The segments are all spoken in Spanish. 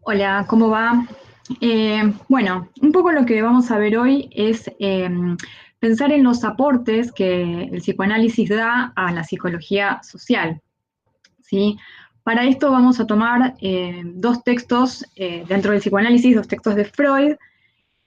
Hola, ¿cómo va? Bueno, un poco lo que vamos a ver hoy es pensar en los aportes que el psicoanálisis da a la psicología social, ¿sí? Para esto vamos a tomar dos textos dentro del psicoanálisis, dos textos de Freud,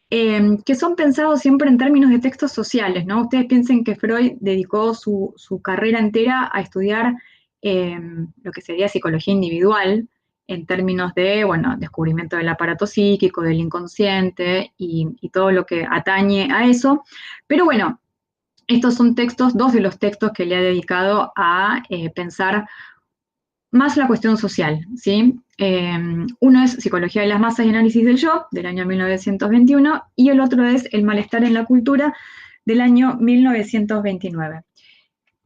que son pensados siempre en términos de textos sociales, ¿no? Ustedes piensen que Freud dedicó su carrera entera a estudiar eh, lo que sería psicología individual, en términos de, bueno, descubrimiento del aparato psíquico, del inconsciente y todo lo que atañe a eso. Pero bueno, estos son textos, dos de los textos que le ha dedicado a pensar más la cuestión social, ¿sí? Uno es Psicología de las masas y análisis del yo, del año 1921, y el otro es El malestar en la cultura, del año 1929.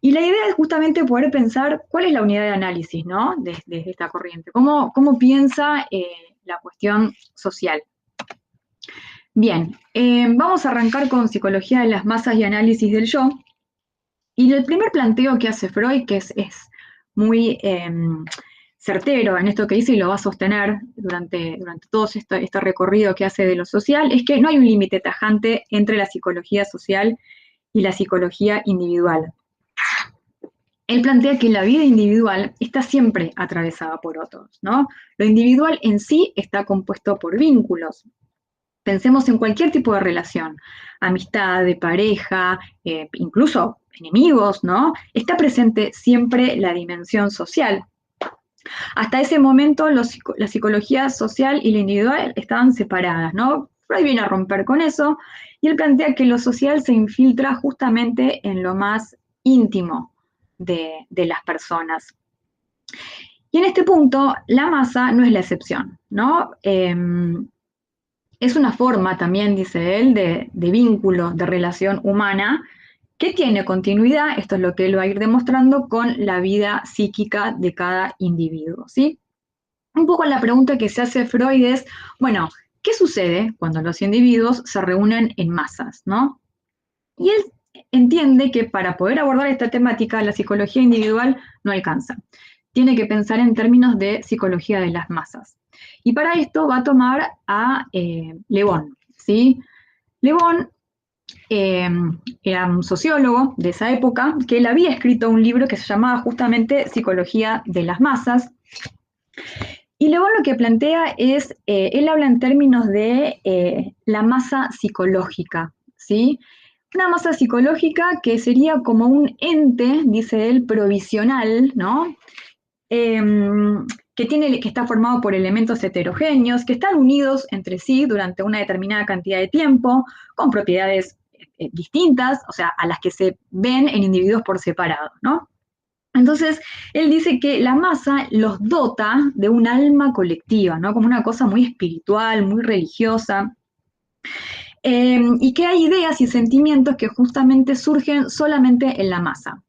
Y la idea es justamente poder pensar cuál es la unidad de análisis, ¿no? Desde esta corriente, cómo piensa la cuestión social. Bien, vamos a arrancar con Psicología de las masas y análisis del yo. Y el primer planteo que hace Freud, que es muy certero en esto que dice y lo va a sostener durante todo este recorrido que hace de lo social, es que no hay un límite tajante entre la psicología social y la psicología individual. Él plantea que la vida individual está siempre atravesada por otros, ¿no? Lo individual en sí está compuesto por vínculos. Pensemos en cualquier tipo de relación, amistad, de pareja, incluso enemigos, ¿no? Está presente siempre la dimensión social. Hasta ese momento la psicología social y la individual estaban separadas, ¿no? Freud viene a romper con eso y él plantea que lo social se infiltra justamente en lo más íntimo de las personas. Y en este punto, la masa no es la excepción, ¿no? Es una forma también, dice él, de vínculo, de relación humana, que tiene continuidad, esto es lo que él va a ir demostrando, con la vida psíquica de cada individuo, ¿sí? Un poco la pregunta que se hace Freud es, bueno, ¿qué sucede cuando los individuos se reúnen en masas, ¿no? Y él entiende que para poder abordar esta temática, la psicología individual no alcanza. Tiene que pensar en términos de psicología de las masas. Y para esto va a tomar a Le Bon, ¿sí? Le Bon eh, era un sociólogo de esa época que él había escrito un libro que se llamaba justamente Psicología de las masas. Y luego lo que plantea es, él habla en términos de la masa psicológica, ¿sí? Una masa psicológica que sería como un ente, dice él, provisional, ¿no? Eh, que está formado por elementos heterogéneos, que están unidos entre sí durante una determinada cantidad de tiempo, con propiedades distintas, o sea, a las que se ven en individuos por separado, ¿no? Entonces, él dice que la masa los dota de un alma colectiva, ¿no? Como una cosa muy espiritual, muy religiosa, y que hay ideas y sentimientos que justamente surgen solamente en la masa.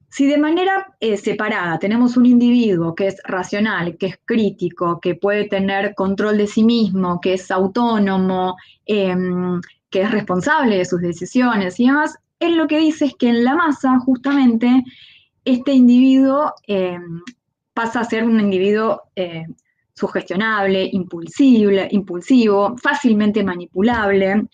Si de manera separada tenemos un individuo que es racional, que es crítico, que puede tener control de sí mismo, que es autónomo, eh, que es responsable de sus decisiones y demás, él lo que dice es que en la masa justamente este individuo pasa a ser un individuo sugestionable, impulsivo, fácilmente manipulable.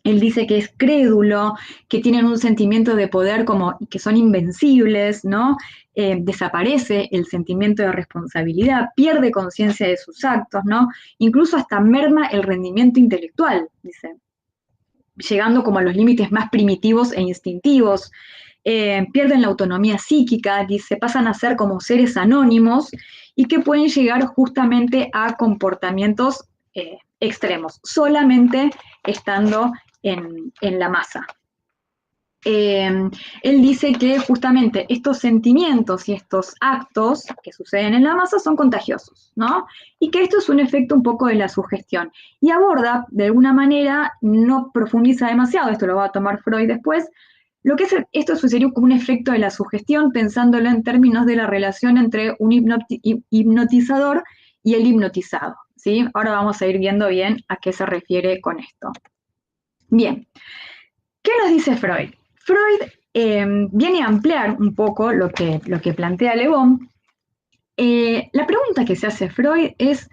Él dice que es crédulo, que tienen un sentimiento de poder como que son invencibles, ¿no? Desaparece el sentimiento de responsabilidad, pierde conciencia de sus actos, ¿no? Incluso hasta merma el rendimiento intelectual, dice, llegando como a los límites más primitivos e instintivos. Pierden la autonomía psíquica, dice, pasan a ser como seres anónimos y que pueden llegar justamente a comportamientos extremos, solamente estando en la masa. Eh, Él dice que justamente estos sentimientos y estos actos que suceden en la masa son contagiosos, ¿no? Y que esto es un efecto un poco de la sugestión. Y aborda, de alguna manera, no profundiza demasiado, esto lo va a tomar Freud después, lo que es esto sería como un efecto de la sugestión, pensándolo en términos de la relación entre un hipnotizador y el hipnotizado, ¿sí? Ahora vamos a ir viendo bien a qué se refiere con esto. Bien, ¿qué nos dice Freud? Freud viene a ampliar un poco lo que plantea Le Bon. La pregunta que se hace Freud es,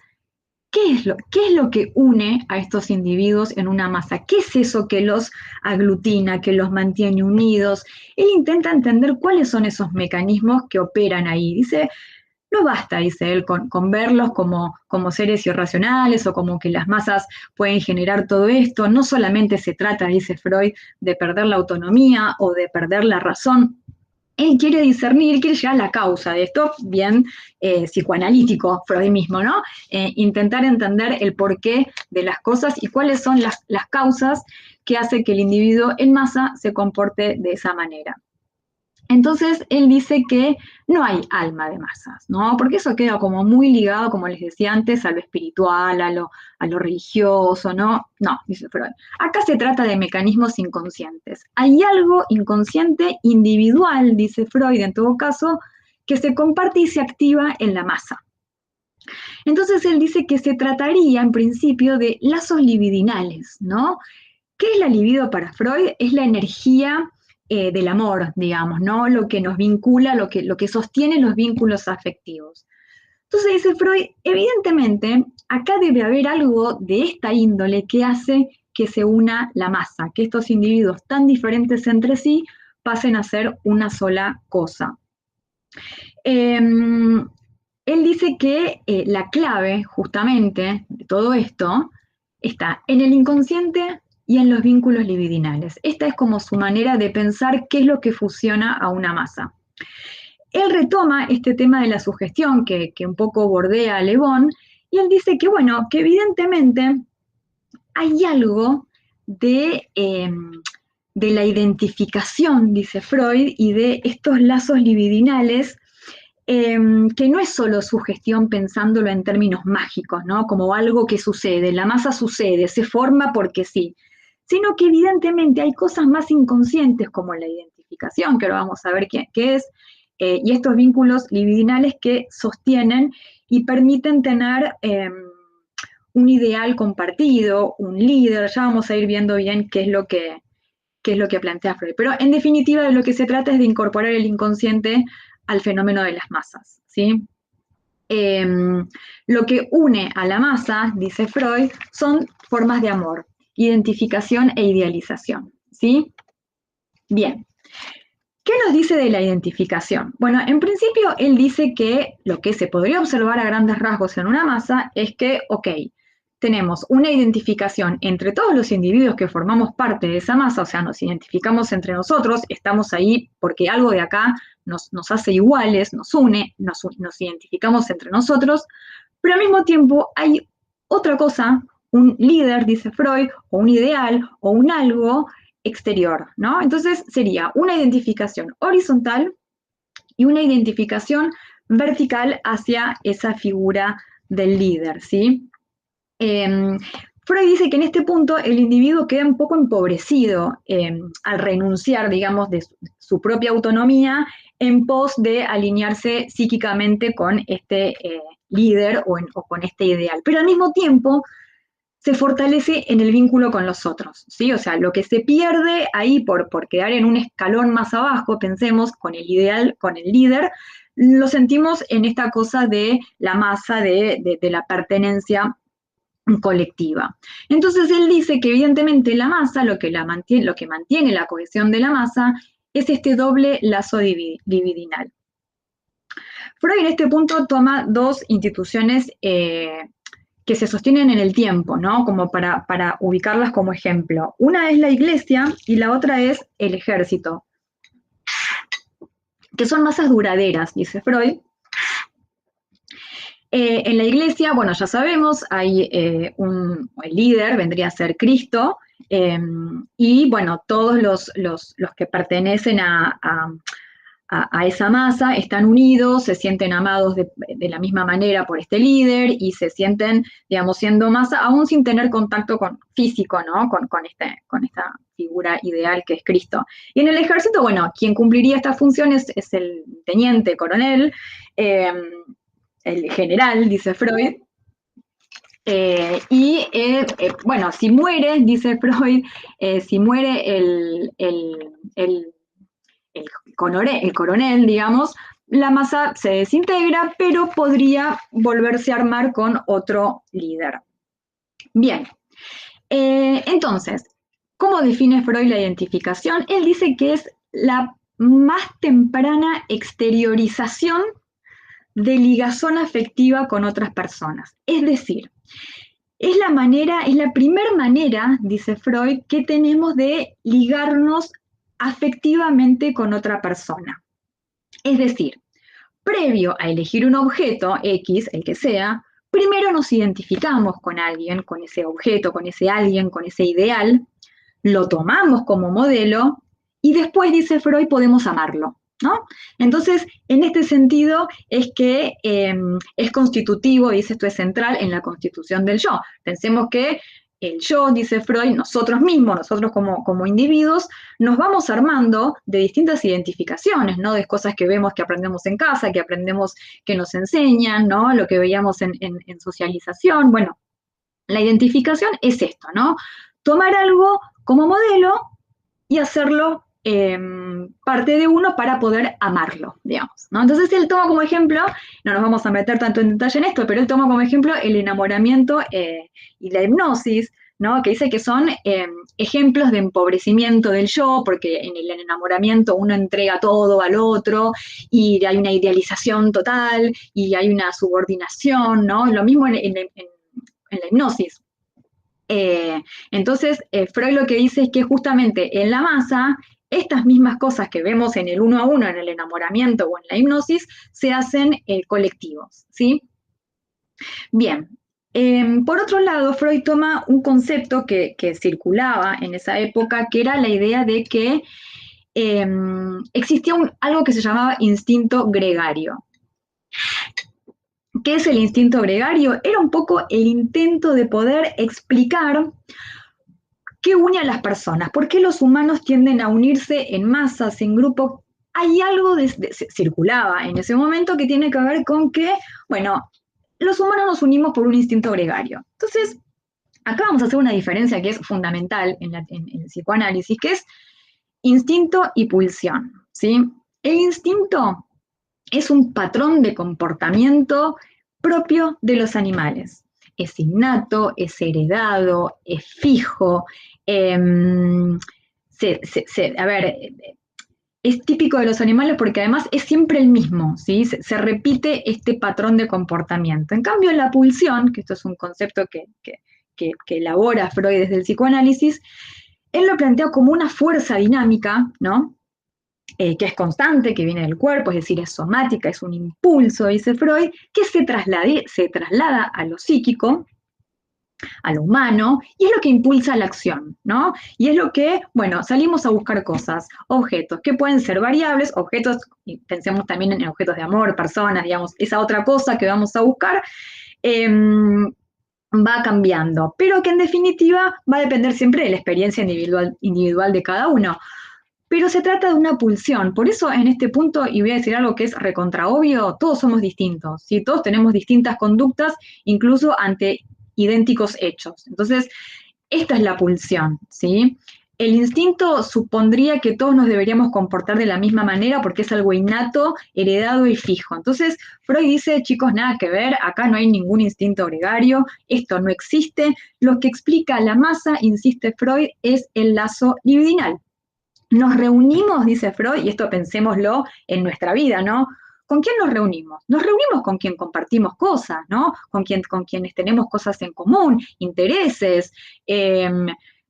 qué es lo que une a estos individuos en una masa? ¿Qué es eso que los aglutina, que los mantiene unidos? Él intenta entender cuáles son esos mecanismos que operan ahí. Dice, no basta, dice él, con verlos como seres irracionales o como que las masas pueden generar todo esto. No solamente se trata, dice Freud, de perder la autonomía o de perder la razón. Él quiere discernir, quiere llegar a la causa de esto, bien psicoanalítico, Freud mismo, ¿no? Intentar entender el porqué de las cosas y cuáles son las causas que hacen que el individuo en masa se comporte de esa manera. Entonces, él dice que no hay alma de masas, ¿no? Porque eso queda como muy ligado, como les decía antes, a lo espiritual, a lo religioso, ¿no? No, dice Freud. Acá se trata de mecanismos inconscientes. Hay algo inconsciente individual, dice Freud, en todo caso, que se comparte y se activa en la masa. Entonces, él dice que se trataría, en principio, de lazos libidinales, ¿no? ¿Qué es la libido para Freud? Es la energía del amor, digamos, ¿no? Lo que nos vincula, lo que sostiene los vínculos afectivos. Entonces dice Freud, evidentemente, acá debe haber algo de esta índole que hace que se una la masa, que estos individuos tan diferentes entre sí pasen a ser una sola cosa. Él dice que la clave, justamente, de todo esto, está en el inconsciente y en los vínculos libidinales. Esta es como su manera de pensar qué es lo que fusiona a una masa. Él retoma este tema de la sugestión que un poco bordea a Le Bon, y él dice que, bueno, que evidentemente hay algo de la identificación, dice Freud, y de estos lazos libidinales que no es solo sugestión pensándolo en términos mágicos, ¿no? Como algo que sucede, la masa sucede, se forma porque sí, sino que evidentemente hay cosas más inconscientes como la identificación, que ahora vamos a ver qué es, y estos vínculos libidinales que sostienen y permiten tener un ideal compartido, un líder, ya vamos a ir viendo bien qué es lo que plantea Freud. Pero en definitiva de lo que se trata es de incorporar el inconsciente al fenómeno de las masas, ¿sí? Lo que une a la masa, dice Freud, son formas de amor, identificación e idealización, ¿sí? Bien. ¿Qué nos dice de la identificación? Bueno, en principio él dice que lo que se podría observar a grandes rasgos en una masa es que, ok, tenemos una identificación entre todos los individuos que formamos parte de esa masa, o sea, nos identificamos entre nosotros, estamos ahí porque algo de acá nos hace iguales, nos une, nos identificamos entre nosotros, pero al mismo tiempo hay otra cosa, un líder, dice Freud, o un ideal, o un algo exterior, ¿no? Entonces sería una identificación horizontal y una identificación vertical hacia esa figura del líder, ¿sí? Freud dice que en este punto el individuo queda un poco empobrecido al renunciar, digamos, de su propia autonomía en pos de alinearse psíquicamente con este líder o con este ideal. Pero al mismo tiempo se fortalece en el vínculo con los otros, ¿sí? O sea, lo que se pierde ahí por quedar en un escalón más abajo, pensemos, con el ideal, con el líder, lo sentimos en esta cosa de la masa, de la pertenencia colectiva. Entonces él dice que evidentemente la masa, lo que mantiene la cohesión de la masa, es este doble lazo libidinal. Freud en este punto toma dos instituciones que se sostienen en el tiempo, ¿no? Como para ubicarlas como ejemplo. Una es la iglesia y la otra es el ejército, que son masas duraderas, dice Freud. En la iglesia, bueno, ya sabemos, hay el líder, vendría a ser Cristo, y bueno, todos los que pertenecen a esa masa están unidos, se sienten amados de la misma manera por este líder y se sienten, digamos, siendo masa, aún sin tener contacto físico, ¿no? Con esta figura ideal que es Cristo. Y en el ejército, bueno, quien cumpliría estas funciones es el teniente coronel, el general, dice Freud. Bueno, si muere, dice Freud, si muere el coronel, digamos, la masa se desintegra, pero podría volverse a armar con otro líder. Bien, entonces, ¿cómo define Freud la identificación? Él dice que es la más temprana exteriorización de ligazón afectiva con otras personas. Es decir, es la primera manera, dice Freud, que tenemos de ligarnos afectivamente con otra persona. Es decir, previo a elegir un objeto X, el que sea, primero nos identificamos con alguien, con ese objeto, con ese alguien, con ese ideal, lo tomamos como modelo y después, dice Freud, podemos amarlo, ¿no? Entonces, en este sentido es que es constitutivo, dice esto es central en la constitución del yo. Pensemos que el yo, dice Freud, nosotros mismos, nosotros como individuos, nos vamos armando de distintas identificaciones, ¿no? De cosas que vemos, que aprendemos en casa, que aprendemos, que nos enseñan, ¿no? Lo que veíamos en socialización. Bueno, la identificación es esto, ¿no? Tomar algo como modelo y hacerlo parte de uno para poder amarlo, digamos, ¿no? Entonces él toma como ejemplo, no nos vamos a meter tanto en detalle en esto, pero él toma como ejemplo el enamoramiento y la hipnosis, ¿no? Que dice que son ejemplos de empobrecimiento del yo, porque en el enamoramiento uno entrega todo al otro y hay una idealización total y hay una subordinación, ¿no? Lo mismo en la hipnosis. Entonces, Freud lo que dice es que justamente en la masa, estas mismas cosas que vemos en el uno a uno, en el enamoramiento o en la hipnosis, se hacen colectivos, ¿sí? Bien. Por otro lado, Freud toma un concepto que circulaba en esa época, que era la idea de que existía algo que se llamaba instinto gregario. ¿Qué es el instinto gregario? Era un poco el intento de poder explicar qué une a las personas, por qué los humanos tienden a unirse en masas, en grupos. Hay algo circulaba en ese momento que tiene que ver con que, bueno, los humanos nos unimos por un instinto gregario. Entonces, acá vamos a hacer una diferencia que es fundamental en el psicoanálisis, que es instinto y pulsión, ¿sí? El instinto es un patrón de comportamiento propio de los animales. Es innato, es heredado, es fijo. Es típico de los animales porque además es siempre el mismo, ¿sí? Se repite este patrón de comportamiento. En cambio, la pulsión, que esto es un concepto que elabora Freud desde el psicoanálisis, él lo plantea como una fuerza dinámica, ¿no? Que es constante, que viene del cuerpo, es decir, es somática, es un impulso, dice Freud, que se traslada a lo psíquico, a lo humano, y es lo que impulsa la acción, ¿no? Y es lo que, bueno, salimos a buscar cosas, objetos, que pueden ser variables, objetos, y pensemos también en objetos de amor, personas, digamos, esa otra cosa que vamos a buscar, va cambiando, pero que en definitiva va a depender siempre de la experiencia individual de cada uno. Pero se trata de una pulsión, por eso en este punto, y voy a decir algo que es recontra obvio, todos somos distintos, ¿sí? Todos tenemos distintas conductas, incluso ante idénticos hechos. Entonces, esta es la pulsión, ¿sí? El instinto supondría que todos nos deberíamos comportar de la misma manera porque es algo innato, heredado y fijo. Entonces, Freud dice, chicos, nada que ver, acá no hay ningún instinto gregario, esto no existe. Lo que explica la masa, insiste Freud, es el lazo libidinal. Nos reunimos, dice Freud, y esto pensémoslo en nuestra vida, ¿no? ¿Con quién nos reunimos? Nos reunimos con quien compartimos cosas, ¿no? Con quienes tenemos cosas en común, intereses.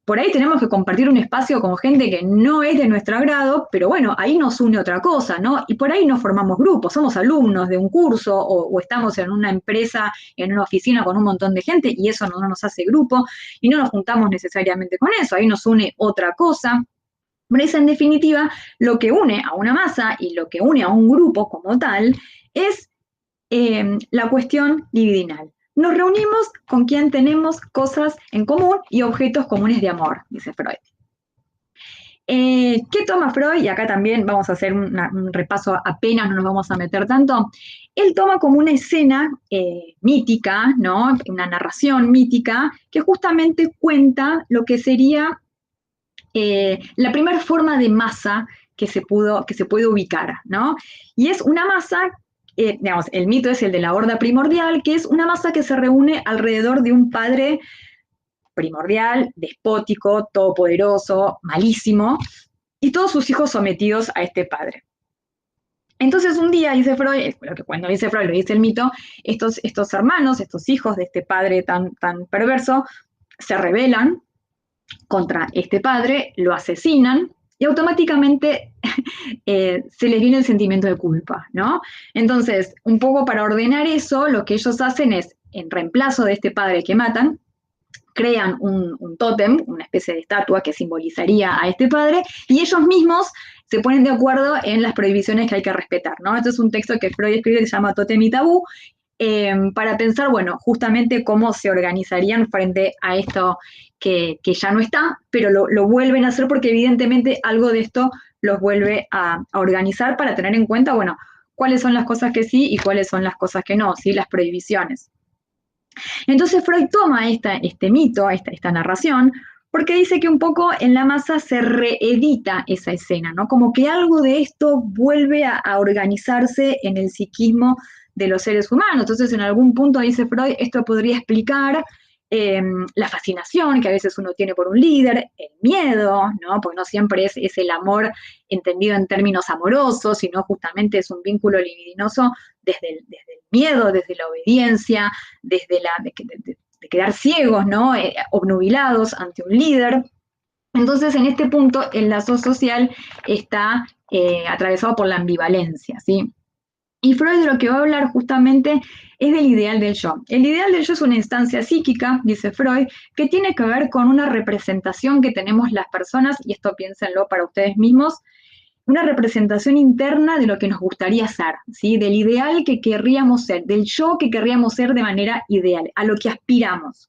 Por ahí tenemos que compartir un espacio con gente que no es de nuestro agrado, pero bueno, ahí nos une otra cosa, ¿no? Y por ahí nos formamos grupos, somos alumnos de un curso o estamos en una empresa, en una oficina con un montón de gente y eso no nos hace grupo y no nos juntamos necesariamente con eso, ahí nos une otra cosa. Pero es en definitiva lo que une a una masa y lo que une a un grupo como tal es la cuestión libidinal. Nos reunimos con quien tenemos cosas en común y objetos comunes de amor, dice Freud. ¿Qué toma Freud? Y acá también vamos a hacer un repaso, apenas no nos vamos a meter tanto. Él toma como una escena mítica, ¿no? Una narración mítica que justamente cuenta lo que sería la primera forma de masa que se puede ubicar, ¿no? Y es una masa, digamos, el mito es el de la horda primordial, que es una masa que se reúne alrededor de un padre primordial, despótico, todopoderoso, malísimo, y todos sus hijos sometidos a este padre. Entonces un día, dice Freud, cuando dice Freud, lo dice el mito, estos hermanos, estos hijos de este padre tan perverso, se rebelan contra este padre, lo asesinan y automáticamente se les viene el sentimiento de culpa, ¿no? Entonces, un poco para ordenar eso, lo que ellos hacen es, en reemplazo de este padre que matan, crean un tótem, una especie de estatua que simbolizaría a este padre, y ellos mismos se ponen de acuerdo en las prohibiciones que hay que respetar, ¿no? Este es un texto que Freud escribe que se llama Tótem y Tabú, para pensar, bueno, justamente cómo se organizarían frente a esto que ya no está, pero lo vuelven a hacer porque evidentemente algo de esto los vuelve a organizar para tener en cuenta, bueno, cuáles son las cosas que sí y cuáles son las cosas que no, ¿sí? Las prohibiciones. Entonces Freud toma este mito, esta narración, porque dice que un poco en la masa se reedita esa escena, ¿no? Como que algo de esto vuelve a organizarse en el psiquismo de los seres humanos. Entonces, en algún punto, dice Freud, esto podría explicar la fascinación que a veces uno tiene por un líder, el miedo, ¿no? Porque no siempre es el amor entendido en términos amorosos, sino justamente es un vínculo libidinoso desde el miedo, desde la obediencia, desde de quedar ciegos, ¿no? Obnubilados ante un líder. Entonces, en este punto, el lazo social está atravesado por la ambivalencia, ¿sí? Y Freud de lo que va a hablar justamente es del ideal del yo. El ideal del yo es una instancia psíquica, dice Freud, que tiene que ver con una representación que tenemos las personas, y esto piénsenlo para ustedes mismos, una representación interna de lo que nos gustaría ser, ¿sí? Del ideal que querríamos ser, del yo que querríamos ser de manera ideal, a lo que aspiramos.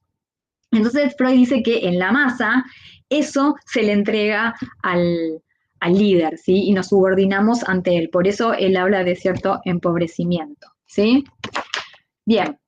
Entonces Freud dice que en la masa eso se le entrega al líder, ¿sí? Y nos subordinamos ante él. Por eso él habla de cierto empobrecimiento, ¿sí? Bien.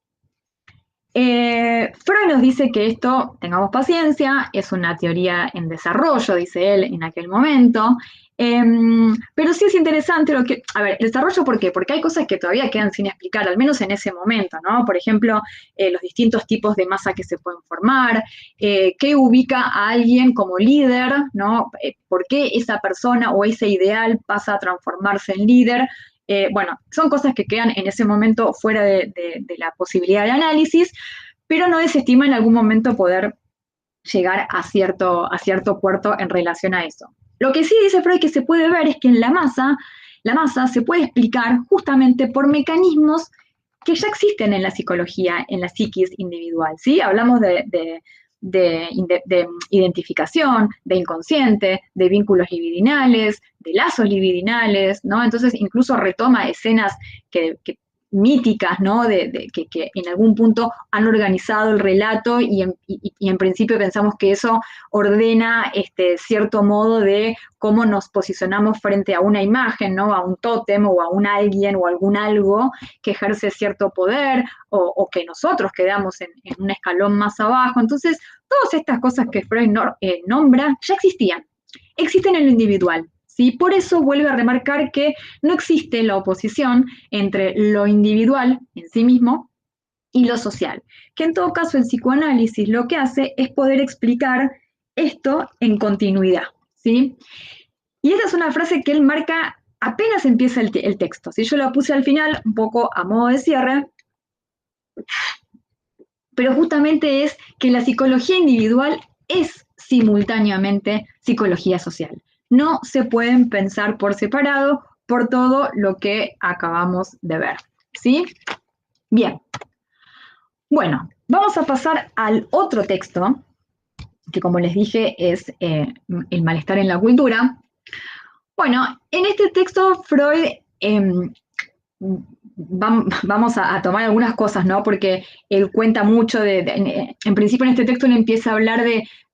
Freud nos dice que esto, tengamos paciencia, es una teoría en desarrollo, dice él en aquel momento, pero sí es interesante a ver, el desarrollo, ¿por qué? Porque hay cosas que todavía quedan sin explicar, al menos en ese momento, ¿no? Por ejemplo, los distintos tipos de masa que se pueden formar, qué ubica a alguien como líder, ¿no? ¿Por qué esa persona o ese ideal pasa a transformarse en líder? Bueno, son cosas que quedan en ese momento fuera de la posibilidad de análisis, pero no desestima en algún momento poder llegar a cierto puerto en relación a eso. Lo que sí dice Freud que se puede ver es que en la masa se puede explicar justamente por mecanismos que ya existen en la psicología, en la psiquis individual, ¿sí? Hablamos de identificación, de inconsciente, de vínculos libidinales, de lazos libidinales, ¿no? Entonces incluso retoma escenas que míticas, ¿no? Que en algún punto han organizado el relato y en principio pensamos que eso ordena cierto modo de cómo nos posicionamos frente a una imagen, ¿no? A un tótem o a un alguien o algún algo que ejerce cierto poder o que nosotros quedamos en un escalón más abajo. Entonces, todas estas cosas que Freud nombra ya existían, existen en lo individual. ¿Sí? Por eso vuelve a remarcar que no existe la oposición entre lo individual en sí mismo y lo social, que en todo caso el psicoanálisis lo que hace es poder explicar esto en continuidad, ¿sí? Y esa es una frase que él marca apenas empieza el texto, ¿sí? Yo la puse al final un poco a modo de cierre, pero justamente es que la psicología individual es simultáneamente psicología social. No se pueden pensar por separado por todo lo que acabamos de ver, ¿sí? Bien. Bueno, vamos a pasar al otro texto, que como les dije es El malestar en la cultura. Bueno, en este texto Freud vamos a tomar algunas cosas, ¿no? Porque él cuenta mucho en principio en este texto él empieza a hablar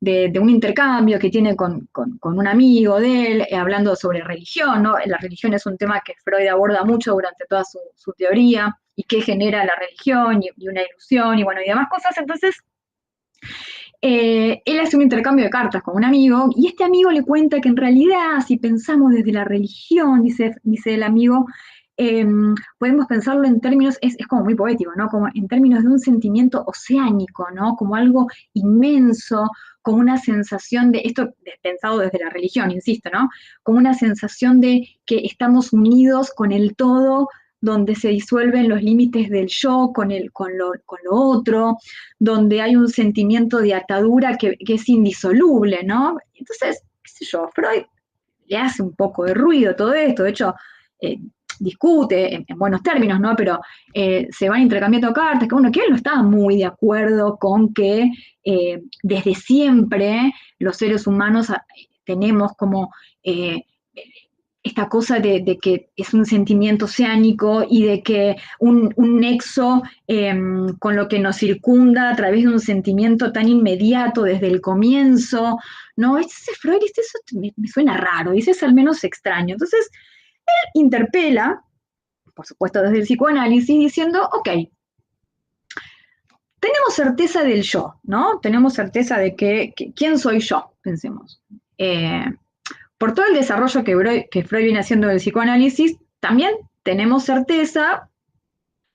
de un intercambio que tiene con un amigo de él, hablando sobre religión, ¿no? La religión es un tema que Freud aborda mucho durante toda su teoría, y qué genera la religión, y una ilusión, y bueno, y demás cosas. Entonces, él hace un intercambio de cartas con un amigo y este amigo le cuenta que en realidad, si pensamos desde la religión, dice el amigo, eh, podemos pensarlo en términos, es como muy poético, ¿no? Como en términos de un sentimiento oceánico, ¿no? Como algo inmenso, como una sensación de, esto pensado desde la religión, insisto, ¿no? Como una sensación de que estamos unidos con el todo, donde se disuelven los límites del yo con lo otro, donde hay un sentimiento de atadura que es indisoluble, ¿no? Entonces, qué sé yo, Freud le hace un poco de ruido todo esto, de hecho, eh, discute en buenos términos, ¿no? Pero se van intercambiando cartas, que bueno, que él no estaba muy de acuerdo con que desde siempre los seres humanos tenemos como esta cosa de que es un sentimiento oceánico y de que un nexo con lo que nos circunda a través de un sentimiento tan inmediato desde el comienzo, ¿no? Ese Freud dice, eso me suena raro, dice, es al menos extraño. Entonces, interpela, por supuesto desde el psicoanálisis, diciendo, ok, tenemos certeza del yo, ¿no? Tenemos certeza de quién soy yo, pensemos. Eh, por todo el desarrollo que Freud viene haciendo del psicoanálisis, también tenemos certeza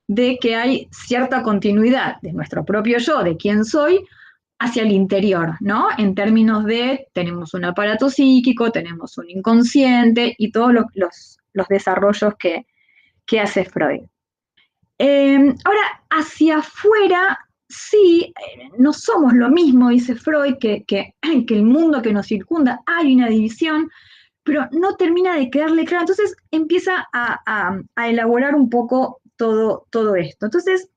de que hay cierta continuidad de nuestro propio yo, de quién soy, hacia el interior, ¿no? En términos de, tenemos un aparato psíquico, tenemos un inconsciente y todos los desarrollos que hace Freud. Ahora, hacia afuera, sí, no somos lo mismo, dice Freud, que el mundo que nos circunda, hay una división, pero no termina de quedarle claro. Entonces empieza a elaborar un poco todo esto. Entonces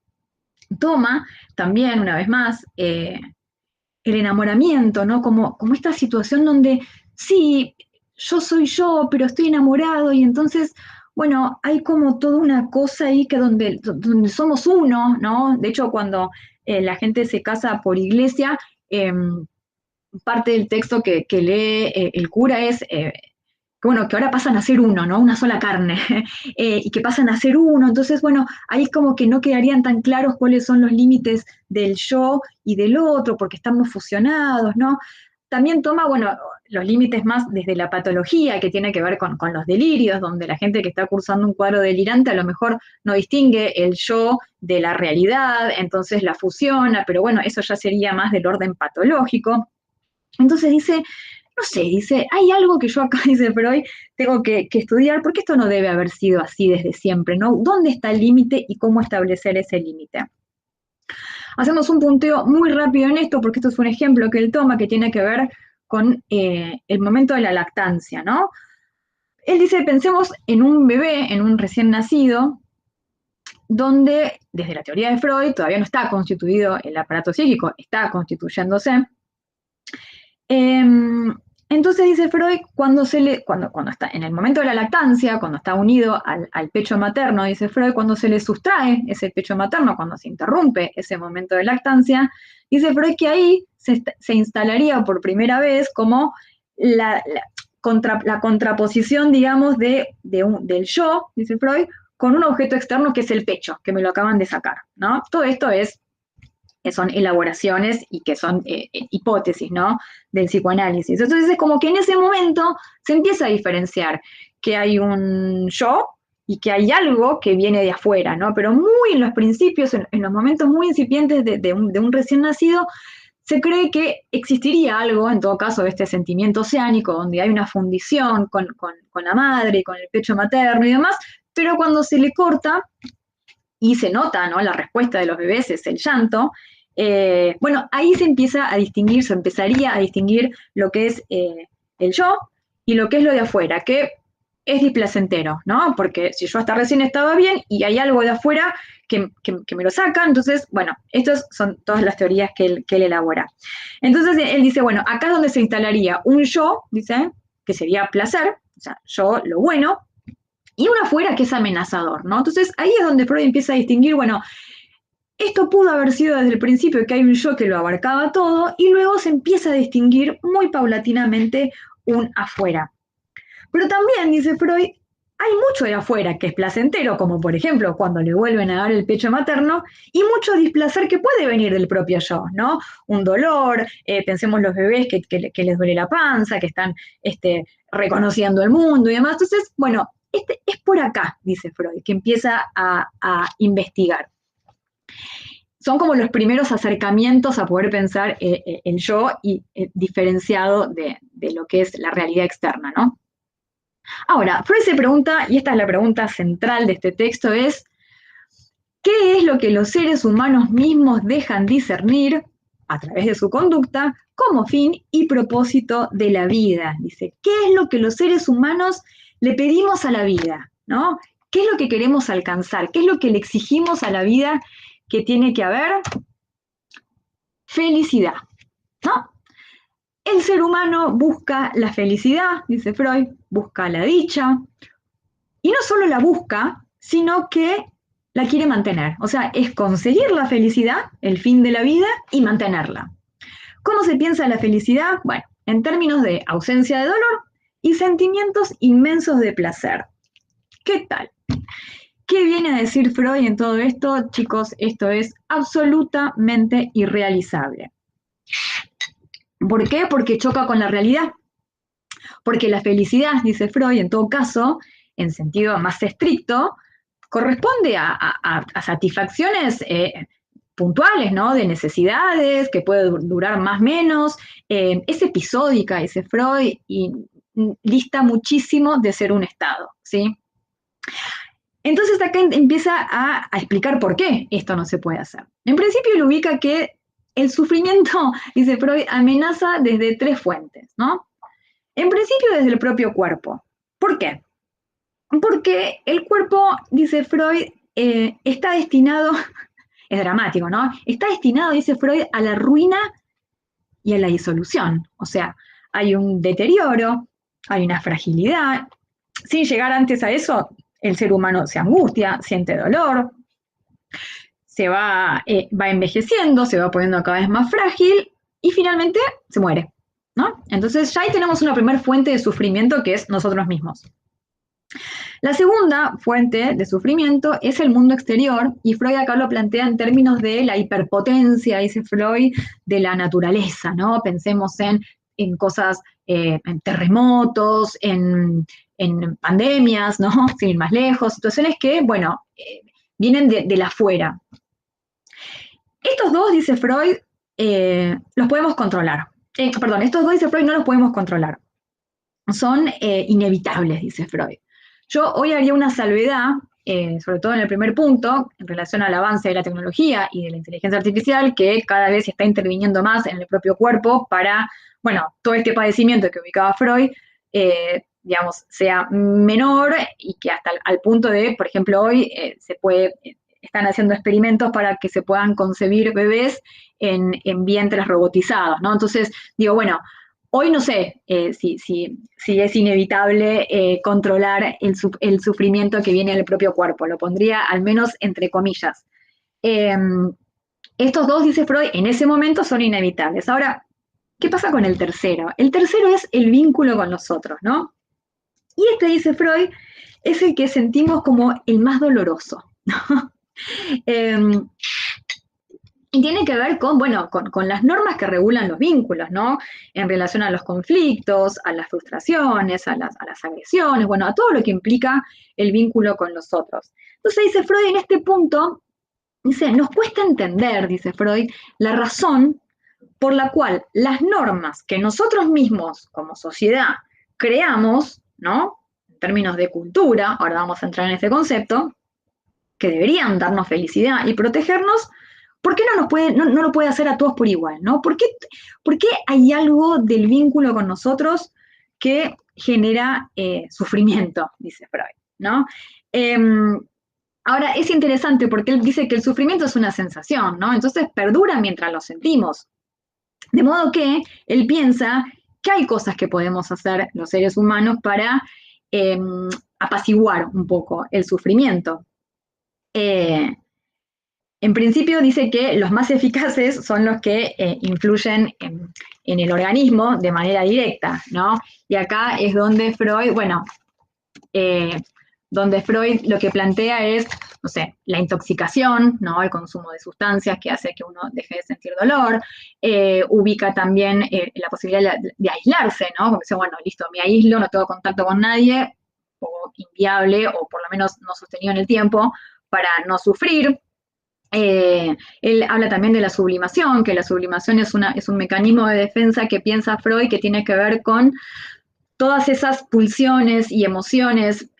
toma también, una vez más, el enamoramiento, ¿no? Como esta situación donde sí, yo soy yo, pero estoy enamorado y entonces, bueno, hay como toda una cosa ahí que donde somos uno, ¿no? De hecho, cuando la gente se casa por iglesia, parte del texto que lee el cura es que bueno, que ahora pasan a ser uno, ¿no? Una sola carne, y que pasan a ser uno. Entonces, bueno, ahí como que no quedarían tan claros cuáles son los límites del yo y del otro, porque estamos fusionados, ¿no? También toma, bueno, los límites más desde la patología, que tiene que ver con los delirios, donde la gente que está cursando un cuadro delirante a lo mejor no distingue el yo de la realidad, entonces la fusiona, pero bueno, eso ya sería más del orden patológico. Entonces dice, no sé, dice, hay algo que yo acá, dice Freud, tengo que estudiar, porque esto no debe haber sido así desde siempre, ¿no? ¿Dónde está el límite y cómo establecer ese límite? Hacemos un punteo muy rápido en esto, porque esto es un ejemplo que él toma que tiene que ver con el momento de la lactancia, ¿no? Él dice, pensemos en un bebé, en un recién nacido, donde desde la teoría de Freud todavía no está constituido el aparato psíquico, está constituyéndose. Entonces dice Freud, cuando está en el momento de la lactancia, cuando está unido al pecho materno, dice Freud, cuando se le sustrae ese pecho materno, cuando se interrumpe ese momento de lactancia, dice Freud que ahí se instalaría por primera vez como la contraposición, digamos, del yo, dice Freud, con un objeto externo que es el pecho, que me lo acaban de sacar, ¿no? Todo esto que son elaboraciones y que son hipótesis, ¿no? Del psicoanálisis. Entonces es como que en ese momento se empieza a diferenciar que hay un yo y que hay algo que viene de afuera, ¿no? Pero muy en los principios, en los momentos muy incipientes de un recién nacido, se cree que existiría algo, en todo caso, de este sentimiento oceánico, donde hay una fundición con la madre, con el pecho materno y demás, pero cuando se le corta, y se nota, ¿no? La respuesta de los bebés es el llanto. Bueno, ahí se empieza a distinguir, se empezaría a distinguir lo que es el yo y lo que es lo de afuera, que es displacentero, ¿no? Porque si yo hasta recién estaba bien y hay algo de afuera que me lo saca, entonces, bueno, estas son todas las teorías que él elabora. Entonces, él dice, bueno, acá es donde se instalaría un yo, dice, que sería placer, o sea, yo lo bueno, y uno afuera que es amenazador, ¿no? Entonces ahí es donde Freud empieza a distinguir, bueno, esto pudo haber sido desde el principio que hay un yo que lo abarcaba todo y luego se empieza a distinguir muy paulatinamente un afuera. Pero también, dice Freud, hay mucho de afuera que es placentero, como por ejemplo cuando le vuelven a dar el pecho materno, y mucho displacer que puede venir del propio yo, ¿no? Un dolor, pensemos los bebés que les duele la panza, que están reconociendo el mundo y demás. Entonces, bueno, es por acá, dice Freud, que empieza a investigar. Son como los primeros acercamientos a poder pensar el yo y diferenciado de lo que es la realidad externa, ¿no? Ahora, Freud se pregunta, y esta es la pregunta central de este texto, es ¿qué es lo que los seres humanos mismos dejan discernir a través de su conducta como fin y propósito de la vida? Dice, ¿qué es lo que los seres humanos le pedimos a la vida? ¿No? ¿Qué es lo que queremos alcanzar? ¿Qué es lo que le exigimos a la vida que tiene que haber? Felicidad, ¿no? El ser humano busca la felicidad, dice Freud, busca la dicha, y no solo la busca, sino que la quiere mantener. O sea, es conseguir la felicidad, el fin de la vida, y mantenerla. ¿Cómo se piensa la felicidad? Bueno, en términos de ausencia de dolor y sentimientos inmensos de placer. ¿Qué tal? ¿Qué viene a decir Freud en todo esto? Chicos, esto es absolutamente irrealizable. ¿Por qué? Porque choca con la realidad. Porque la felicidad, dice Freud, en todo caso, en sentido más estricto, corresponde a satisfacciones puntuales, ¿no? De necesidades, que puede durar más o menos. Es episódica, dice Freud, y dista muchísimo de ser un estado, ¿sí? Entonces acá empieza a explicar por qué esto no se puede hacer. En principio lo ubica que el sufrimiento, dice Freud, amenaza desde tres fuentes, ¿no? En principio desde el propio cuerpo. ¿Por qué? Porque el cuerpo, dice Freud, está destinado, es dramático, ¿no? Está destinado, dice Freud, a la ruina y a la disolución. O sea, hay un deterioro, hay una fragilidad. Sin llegar antes a eso, el ser humano se angustia, siente dolor, va envejeciendo, se va poniendo cada vez más frágil y finalmente se muere, ¿no? Entonces ya ahí tenemos una primera fuente de sufrimiento que es nosotros mismos. La segunda fuente de sufrimiento es el mundo exterior, y Freud acá lo plantea en términos de la hiperpotencia, dice Freud, de la naturaleza, ¿no? Pensemos en cosas, en terremotos, en pandemias, ¿no? Sin ir más lejos, situaciones que, bueno, vienen de la afuera. Estos dos, dice Freud, los podemos controlar. Estos dos, dice Freud, no los podemos controlar. Son inevitables, dice Freud. Yo hoy haría una salvedad, sobre todo en el primer punto, en relación al avance de la tecnología y de la inteligencia artificial, que cada vez está interviniendo más en el propio cuerpo para, bueno, todo este padecimiento que ubicaba Freud, digamos, sea menor y que hasta al punto de, por ejemplo, hoy están haciendo experimentos para que se puedan concebir bebés en vientres robotizados, ¿no? Entonces, digo, bueno, hoy no sé si es inevitable controlar el sufrimiento que viene del propio cuerpo, lo pondría al menos entre comillas. Eh, Estos dos, dice Freud, en ese momento son inevitables. Ahora, ¿qué pasa con el tercero? El tercero es el vínculo con los otros, ¿no? Y dice Freud, es el que sentimos como el más doloroso, ¿no? Y tiene que ver con, bueno, con las normas que regulan los vínculos, ¿no? En relación a los conflictos, a las frustraciones, a las agresiones, bueno, a todo lo que implica el vínculo con los otros. Entonces dice Freud en este punto, dice, nos cuesta entender, dice Freud, la razón por la cual las normas que nosotros mismos como sociedad creamos, ¿no? En términos de cultura, ahora vamos a entrar en este concepto, que deberían darnos felicidad y protegernos, ¿por qué no lo puede hacer a todos por igual? ¿No? ¿Por qué hay algo del vínculo con nosotros que genera sufrimiento? Dice Freud, ¿no? Ahora, es interesante porque él dice que el sufrimiento es una sensación, ¿no? Entonces perdura mientras lo sentimos. De modo que él piensa que hay cosas que podemos hacer los seres humanos para apaciguar un poco el sufrimiento. En principio dice que los más eficaces son los que influyen en el organismo de manera directa, ¿no? Y acá es donde Freud, bueno, donde Freud lo que plantea es, no sé, la intoxicación, ¿no? El consumo de sustancias que hace que uno deje de sentir dolor, ubica también la posibilidad de aislarse, ¿no? Como dice, bueno, listo, me aíslo, no tengo contacto con nadie, o inviable, o por lo menos no sostenido en el tiempo, para no sufrir. Él habla también de la sublimación, que la sublimación es un mecanismo de defensa que piensa Freud que tiene que ver con todas esas pulsiones y emociones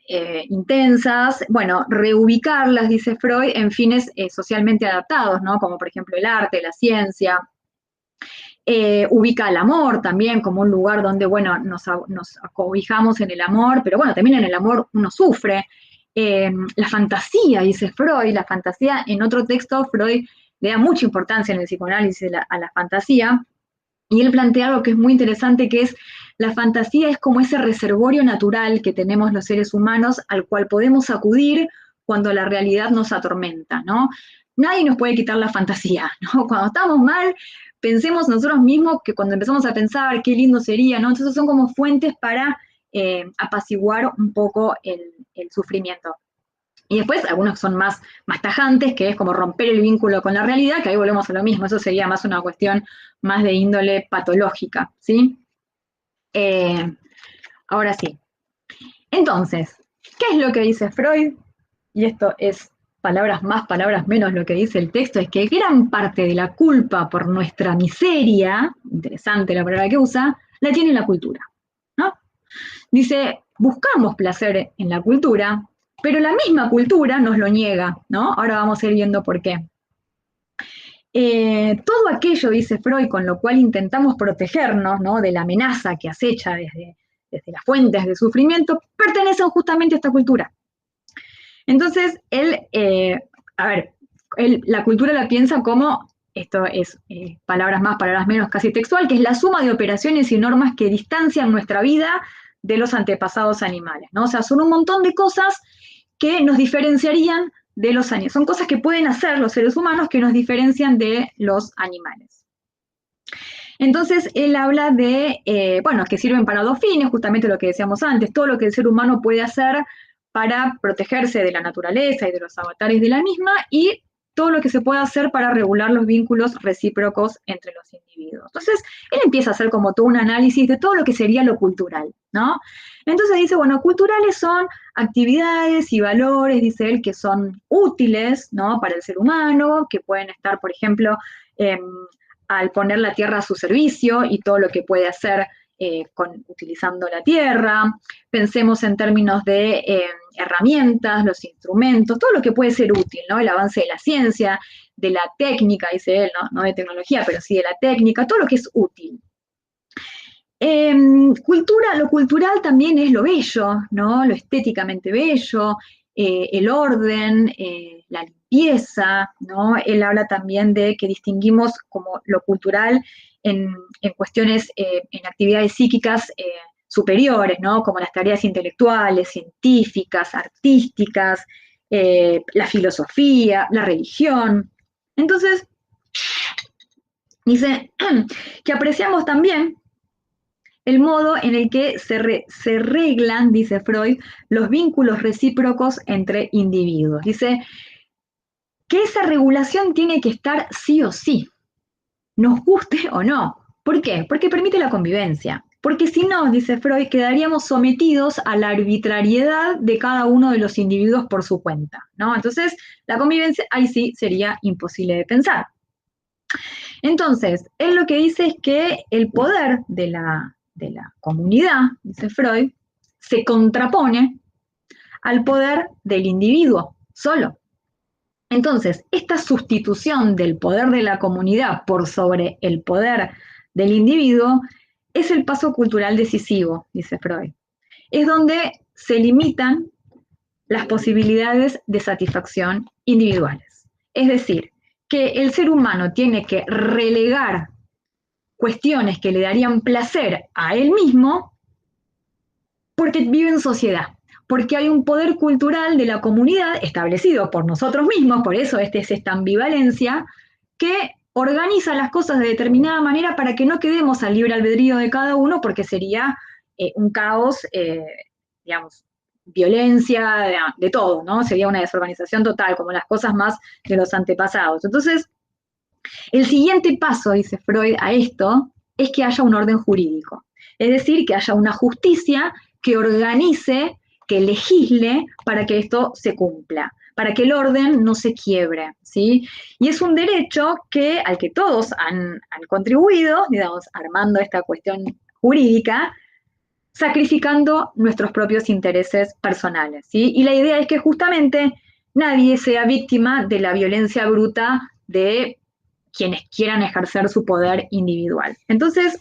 intensas, bueno, reubicarlas, dice Freud, en fines socialmente adaptados, ¿no? Como por ejemplo el arte, la ciencia. Ubica el amor también como un lugar donde, bueno, nos acobijamos en el amor, pero bueno, también en el amor uno sufre. La fantasía, dice Freud, la fantasía, en otro texto Freud le da mucha importancia en el psicoanálisis a la fantasía, y él plantea algo que es muy interesante, que es la fantasía es como ese reservorio natural que tenemos los seres humanos al cual podemos acudir cuando la realidad nos atormenta, ¿no? Nadie nos puede quitar la fantasía, ¿no? Cuando estamos mal, pensemos nosotros mismos que cuando empezamos a pensar qué lindo sería, ¿no? Entonces son como fuentes para apaciguar un poco el sufrimiento. Y después algunos son más tajantes, que es como romper el vínculo con la realidad, que ahí volvemos a lo mismo, eso sería más una cuestión más de índole patológica, ¿sí? Eh, ahora sí. Entonces, ¿qué es lo que dice Freud? Y esto es palabras más, palabras menos lo que dice el texto, es que gran parte de la culpa por nuestra miseria, interesante la palabra que usa, la tiene la cultura, ¿no? Dice, buscamos placer en la cultura, pero la misma cultura nos lo niega, ¿no? Ahora vamos a ir viendo por qué. Todo aquello, dice Freud, con lo cual intentamos protegernos, ¿no? De la amenaza que acecha desde las fuentes de sufrimiento, pertenecen justamente a esta cultura. Entonces, la cultura la piensa como, esto es palabras más, palabras menos, casi textual, que es la suma de operaciones y normas que distancian nuestra vida de los antepasados animales, ¿no? O sea, son un montón de cosas que nos diferenciarían de los animales. Son cosas que pueden hacer los seres humanos que nos diferencian de los animales. Entonces, él habla de, bueno, que sirven para dos fines, justamente lo que decíamos antes, todo lo que el ser humano puede hacer para protegerse de la naturaleza y de los avatares de la misma, y todo lo que se puede hacer para regular los vínculos recíprocos entre los individuos. Entonces, él empieza a hacer como todo un análisis de todo lo que sería lo cultural, ¿no? Entonces dice, bueno, culturales son actividades y valores, dice él, que son útiles, ¿no? Para el ser humano, que pueden estar, por ejemplo, al poner la tierra a su servicio y todo lo que puede hacer utilizando la tierra. Pensemos en términos de herramientas, los instrumentos, todo lo que puede ser útil, ¿no? El avance de la ciencia, de la técnica, dice él, no de tecnología, pero sí de la técnica, todo lo que es útil. Lo cultural también es lo bello, ¿no? Lo estéticamente bello, el orden, la limpieza, ¿no? Él habla también de que distinguimos como lo cultural en cuestiones, en actividades psíquicas superiores, ¿no? Como las tareas intelectuales, científicas, artísticas, la filosofía, la religión. Entonces, dice que apreciamos también el modo en el que se reglan, dice Freud, los vínculos recíprocos entre individuos. Dice que esa regulación tiene que estar sí o sí, nos guste o no. ¿Por qué? Porque permite la convivencia. Porque si no, dice Freud, quedaríamos sometidos a la arbitrariedad de cada uno de los individuos por su cuenta, ¿no? Entonces, la convivencia ahí sí sería imposible de pensar. Entonces, él lo que dice es que el poder de la comunidad, dice Freud, se contrapone al poder del individuo solo. Entonces, esta sustitución del poder de la comunidad por sobre el poder del individuo es el paso cultural decisivo, dice Freud. Es donde se limitan las posibilidades de satisfacción individuales. Es decir, que el ser humano tiene que relegar cuestiones que le darían placer a él mismo porque vive en sociedad, porque hay un poder cultural de la comunidad establecido por nosotros mismos, por eso es esta ambivalencia, que organiza las cosas de determinada manera para que no quedemos al libre albedrío de cada uno, porque sería un caos, digamos, violencia, de todo, ¿no? Sería una desorganización total, como las cosas más de los antepasados. Entonces, el siguiente paso, dice Freud, a esto es que haya un orden jurídico. Es decir, que haya una justicia que organice, que legisle para que esto se cumpla, para que el orden no se quiebre, ¿sí? Y es un derecho al que todos han contribuido, digamos, armando esta cuestión jurídica, sacrificando nuestros propios intereses personales, ¿sí? Y la idea es que justamente nadie sea víctima de la violencia bruta de quienes quieran ejercer su poder individual. Entonces,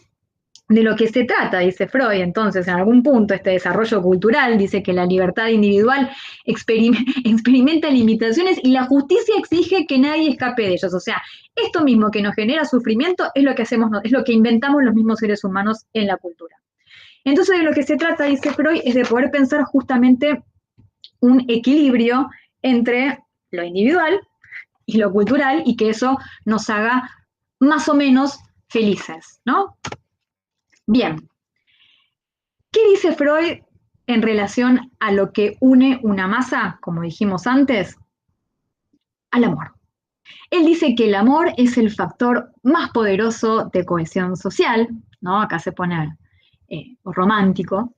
de lo que se trata, dice Freud, entonces, en algún punto, este desarrollo cultural dice que la libertad individual experimenta limitaciones y la justicia exige que nadie escape de ellos. O sea, esto mismo que nos genera sufrimiento es lo que hacemos, es lo que inventamos los mismos seres humanos en la cultura. Entonces, de lo que se trata, dice Freud, es de poder pensar justamente un equilibrio entre lo individual y lo cultural y que eso nos haga más o menos felices, ¿no? Bien, ¿qué dice Freud en relación a lo que une una masa, como dijimos antes? Al amor. Él dice que el amor es el factor más poderoso de cohesión social, ¿no? Acá se pone romántico.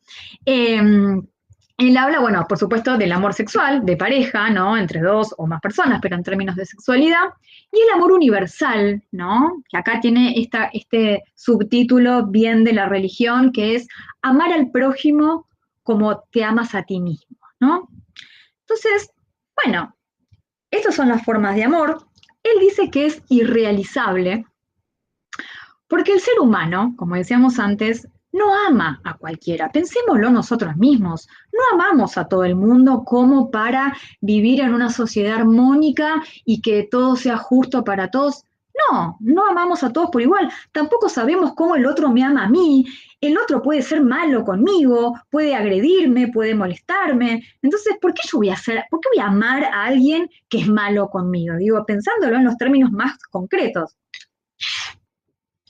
Él habla, bueno, por supuesto, del amor sexual, de pareja, ¿no? Entre dos o más personas, pero en términos de sexualidad. Y el amor universal, ¿no? Que acá tiene este subtítulo bien de la religión, que es amar al prójimo como te amas a ti mismo, ¿no? Entonces, bueno, estas son las formas de amor. Él dice que es irrealizable porque el ser humano, como decíamos antes, no ama a cualquiera. Pensémoslo nosotros mismos. No amamos a todo el mundo como para vivir en una sociedad armónica y que todo sea justo para todos. No, no amamos a todos por igual. Tampoco sabemos cómo el otro me ama a mí. El otro puede ser malo conmigo, puede agredirme, puede molestarme. Entonces, ¿por qué por qué voy a amar a alguien que es malo conmigo? Digo, pensándolo en los términos más concretos.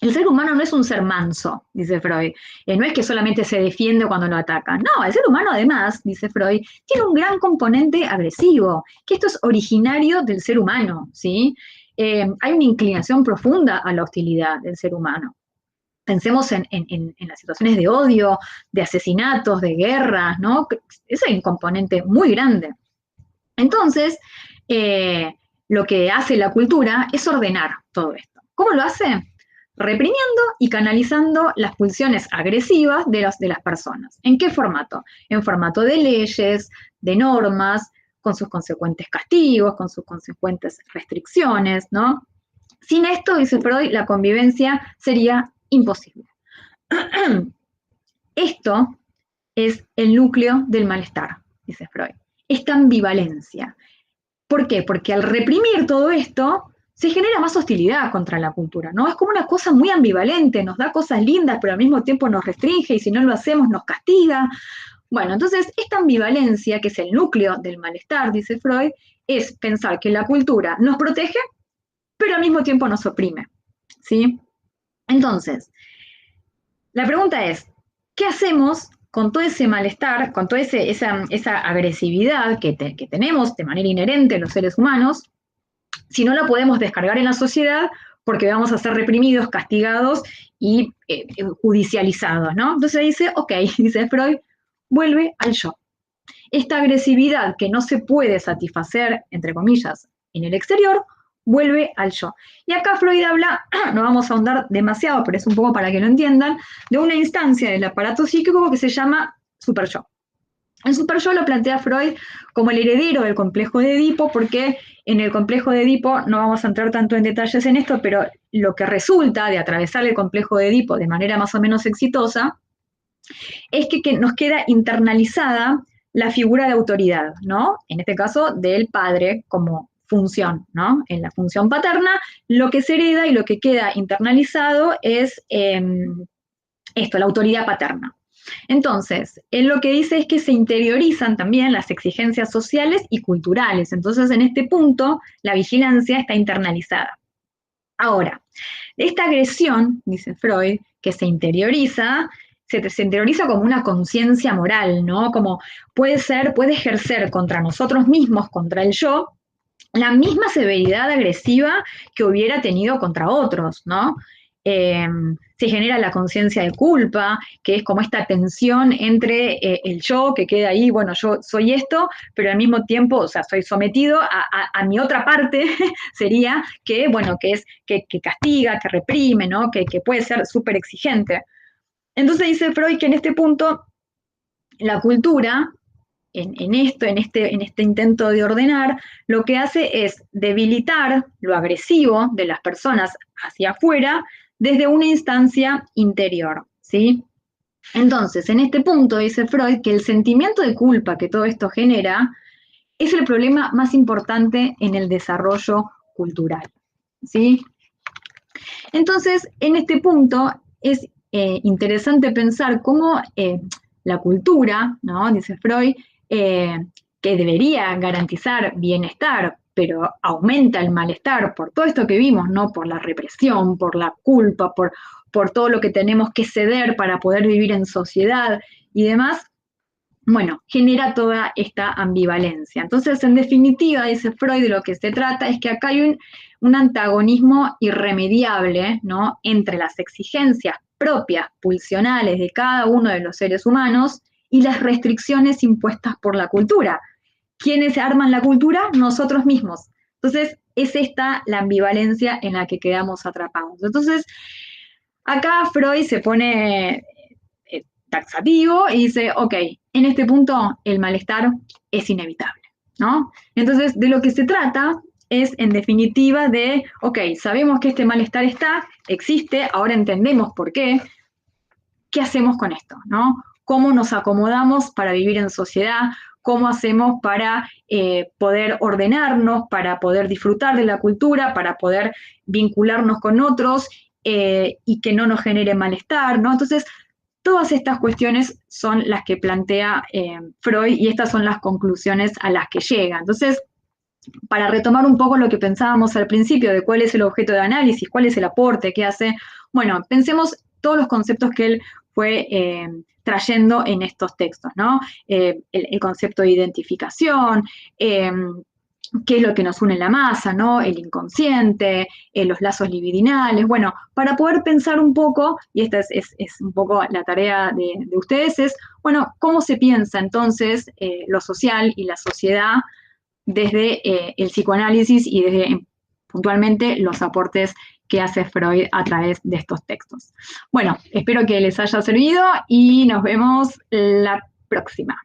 El ser humano no es un ser manso, dice Freud. No es que solamente se defiende cuando lo atacan. No, el ser humano además, dice Freud, tiene un gran componente agresivo, que esto es originario del ser humano, ¿sí? Hay una inclinación profunda a la hostilidad del ser humano. Pensemos en las situaciones de odio, de asesinatos, de guerras, ¿no? Ese es un componente muy grande. Entonces, lo que hace la cultura es ordenar todo esto. ¿Cómo lo hace? Reprimiendo y canalizando las pulsiones agresivas de las personas. ¿En qué formato? En formato de leyes, de normas, con sus consecuentes castigos, con sus consecuentes restricciones, ¿no? Sin esto, dice Freud, la convivencia sería imposible. Esto es el núcleo del malestar, dice Freud. Esta ambivalencia. ¿Por qué? Porque al reprimir todo esto, se genera más hostilidad contra la cultura, ¿no? Es como una cosa muy ambivalente, nos da cosas lindas, pero al mismo tiempo nos restringe y si no lo hacemos nos castiga. Bueno, entonces esta ambivalencia, que es el núcleo del malestar, dice Freud, es pensar que la cultura nos protege, pero al mismo tiempo nos oprime, ¿sí? Entonces, la pregunta es, ¿qué hacemos con todo ese malestar, con toda esa agresividad que tenemos de manera inherente los seres humanos, si no la podemos descargar en la sociedad porque vamos a ser reprimidos, castigados y judicializados, ¿no? Entonces dice, ok, dice Freud, vuelve al yo. Esta agresividad que no se puede satisfacer, entre comillas, en el exterior, vuelve al yo. Y acá Freud habla, no vamos a ahondar demasiado, pero es un poco para que lo entiendan, de una instancia del aparato psíquico que se llama superyo. El superyo lo plantea Freud como el heredero del complejo de Edipo, porque en el complejo de Edipo, no vamos a entrar tanto en detalles en esto, pero lo que resulta de atravesar el complejo de Edipo de manera más o menos exitosa, es que nos queda internalizada la figura de autoridad, ¿no? En este caso, del padre como función, ¿no? En la función paterna, lo que se hereda y lo que queda internalizado es esto, la autoridad paterna. Entonces, él lo que dice es que se interiorizan también las exigencias sociales y culturales. Entonces, en este punto, la vigilancia está internalizada. Ahora, esta agresión, dice Freud, que se interioriza, se interioriza como una conciencia moral, ¿no? Como puede ejercer contra nosotros mismos, contra el yo, la misma severidad agresiva que hubiera tenido contra otros, ¿no? Eh, Se genera la conciencia de culpa, que es como esta tensión entre el yo, que queda ahí, bueno, yo soy esto, pero al mismo tiempo, o sea, soy sometido a mi otra parte, sería que, bueno, que castiga, que reprime, ¿no? Que puede ser súper exigente. Entonces dice Freud que en este punto la cultura en este intento de ordenar, lo que hace es debilitar lo agresivo de las personas hacia afuera desde una instancia interior, ¿sí? Entonces, en este punto dice Freud que el sentimiento de culpa que todo esto genera es el problema más importante en el desarrollo cultural, ¿sí? Entonces, en este punto es interesante pensar cómo la cultura, ¿no? Dice Freud, eh, que debería garantizar bienestar, pero aumenta el malestar por todo esto que vimos, ¿no? Por la represión, por la culpa, por todo lo que tenemos que ceder para poder vivir en sociedad y demás, bueno, genera toda esta ambivalencia. Entonces, en definitiva, dice Freud, de lo que se trata es que acá hay un antagonismo irremediable, ¿no? Entre las exigencias propias, pulsionales de cada uno de los seres humanos y las restricciones impuestas por la cultura. ¿Quiénes arman la cultura? Nosotros mismos. Entonces, es esta la ambivalencia en la que quedamos atrapados. Entonces, acá Freud se pone taxativo y dice, ok, en este punto el malestar es inevitable, ¿no? Entonces, de lo que se trata es, en definitiva, de, ok, sabemos que este malestar existe, ahora entendemos por qué, ¿qué hacemos con esto, no? ¿Cómo nos acomodamos para vivir en sociedad? ¿Cómo hacemos para poder ordenarnos, para poder disfrutar de la cultura, para poder vincularnos con otros y que no nos genere malestar, ¿no? Entonces, todas estas cuestiones son las que plantea Freud y estas son las conclusiones a las que llega. Entonces, para retomar un poco lo que pensábamos al principio de cuál es el objeto de análisis, cuál es el aporte que hace, bueno, pensemos todos los conceptos que él fue trayendo en estos textos, ¿no? El concepto de identificación, qué es lo que nos une en la masa, ¿no? El inconsciente, los lazos libidinales, bueno, para poder pensar un poco, y esta es un poco la tarea de ustedes, es, bueno, ¿cómo se piensa entonces lo social y la sociedad desde el psicoanálisis y desde puntualmente los aportes que hace Freud a través de estos textos? Bueno, espero que les haya servido y nos vemos la próxima.